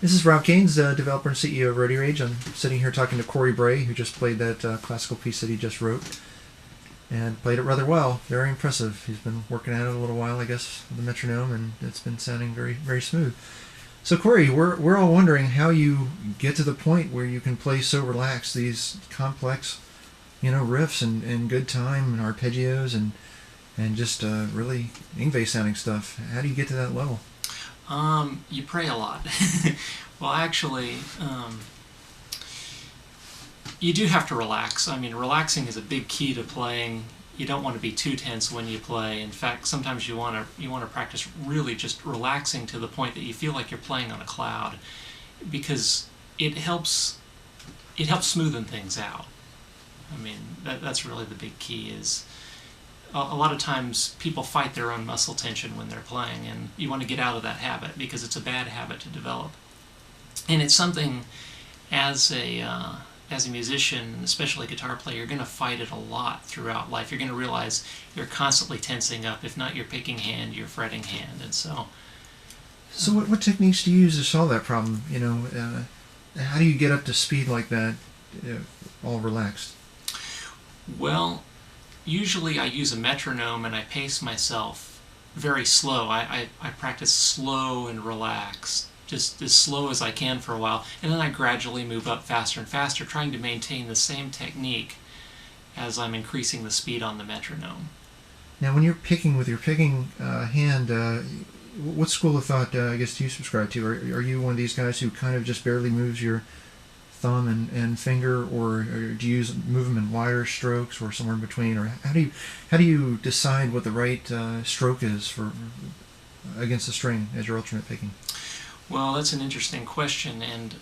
This is Rob Keynes, developer and CEO of Rodeo Age. I'm sitting here talking to Corey Bray, who just played that classical piece that he just wrote, and played it rather well. Very impressive. He's been working at it a little while, I guess, with the metronome, and it's been sounding very, very smooth. So, Corey, we're all wondering how you get to the point where you can play so relaxed these complex, riffs and good time and arpeggios and just really Ingve sounding stuff. How do you get to that level? You pray a lot. Well, actually, you do have to relax. I mean, relaxing is a big key to playing. You don't want to be too tense when you play. In fact, sometimes you want to practice really just relaxing to the point that you feel like you're playing on a cloud, because it helps smoothen things out. I mean, that's really the big key. Is a lot of times people fight their own muscle tension when they're playing, and you want to get out of that habit because it's a bad habit to develop. And it's something, as a musician, especially a guitar player, you're going to fight it a lot throughout life. You're going to realize you're constantly tensing up. If not your picking hand, your fretting hand. And so what techniques do you use to solve that problem? How do you get up to speed like that, all relaxed? Well, usually I use a metronome and I pace myself very slow. I practice slow and relaxed, just as slow as I can for a while, and then I gradually move up faster and faster, trying to maintain the same technique as I'm increasing the speed on the metronome. Now, when you're picking with your picking hand, what school of thought, I guess, do you subscribe to? Are you one of these guys who kind of just barely moves your thumb and finger, or do you move them in wider strokes or somewhere in between, or how do you decide what the right stroke is for against the string as your alternate picking? Well, that's an interesting question, and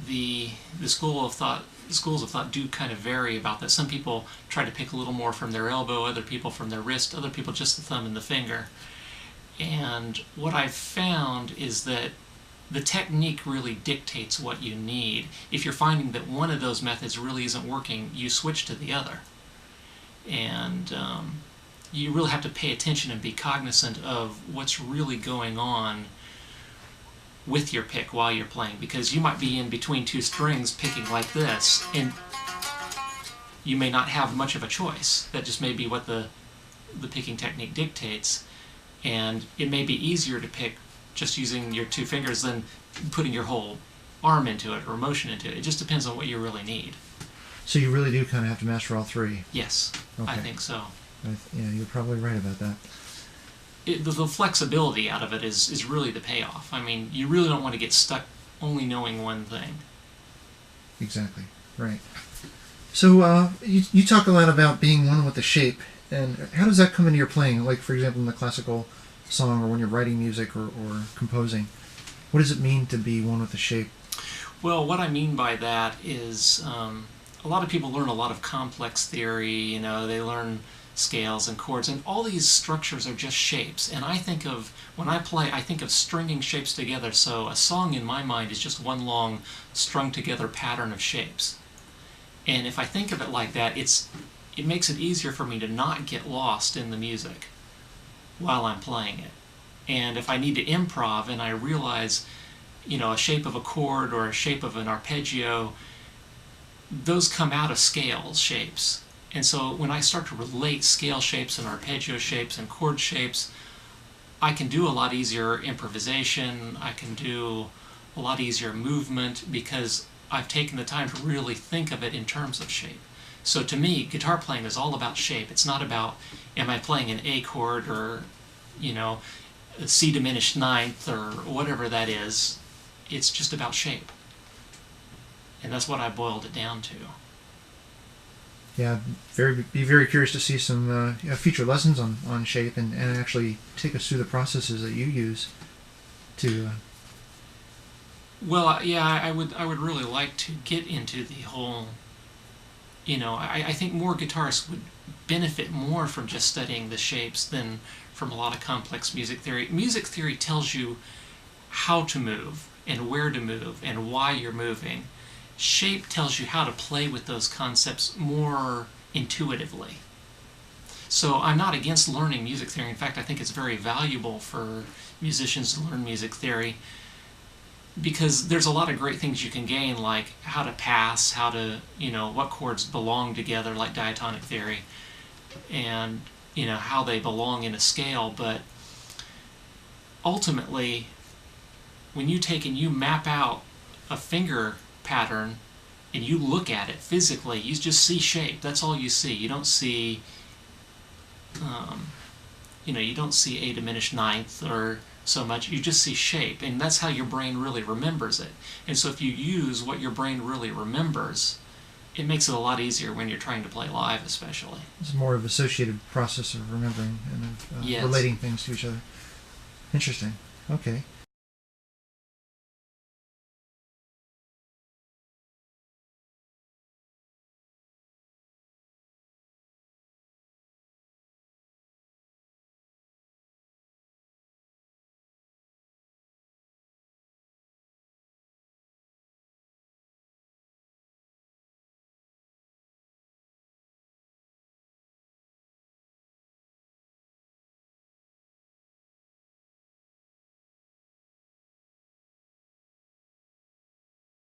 the schools of thought do kind of vary about that. Some people try to pick a little more from their elbow, other people from their wrist, other people just the thumb and the finger. And what I've found is that the technique really dictates what you need. If you're finding that one of those methods really isn't working, you switch to the other. And you really have to pay attention and be cognizant of what's really going on with your pick while you're playing, because you might be in between two strings picking like this, and you may not have much of a choice. That just may be what the picking technique dictates, and it may be easier to pick just using your two fingers than putting your whole arm into it or motion into it. It just depends on what you really need. So you really do kind of have to master all three? Yes, okay. I think so. Yeah, you're probably right about that. The flexibility out of it is really the payoff. I mean, you really don't want to get stuck only knowing one thing. Exactly, right. So you talk a lot about being one with the shape, and how does that come into your playing? Like, for example, in the classical song, or when you're writing music or composing, what does it mean to be one with the shape? Well, what I mean by that is a lot of people learn a lot of complex theory. They learn scales and chords, and all these structures are just shapes. And when I play, I think of stringing shapes together. So a song in my mind is just one long strung together pattern of shapes. And if I think of it like that, it makes it easier for me to not get lost in the music while I'm playing it. And if I need to improv and I realize, a shape of a chord or a shape of an arpeggio, those come out of scales shapes. And so when I start to relate scale shapes and arpeggio shapes and chord shapes, I can do a lot easier improvisation, I can do a lot easier movement, because I've taken the time to really think of it in terms of shape. So to me, guitar playing is all about shape. It's not about, am I playing an A chord or, a C diminished ninth or whatever that is. It's just about shape. And that's what I boiled it down to. Yeah, be very curious to see some future lessons on shape and actually take us through the processes that you use to. Well, yeah, I would really like to get into the whole. I think more guitarists would benefit more from just studying the shapes than from a lot of complex music theory. Music theory tells you how to move and where to move and why you're moving. Shape tells you how to play with those concepts more intuitively. So I'm not against learning music theory. In fact, I think it's very valuable for musicians to learn music theory. because there's a lot of great things you can gain, like how to pass, how to, what chords belong together, like diatonic theory, and, how they belong in a scale. But ultimately, when you take and you map out a finger pattern and you look at it physically, you just see shape. That's all you see. You don't see, you don't see a diminished ninth or so much. You just see shape, and that's how your brain really remembers it. And so if you use what your brain really remembers, it makes it a lot easier when you're trying to play live, especially. It's more of an associative process of remembering and of Yes. relating things to each other. Interesting. Okay.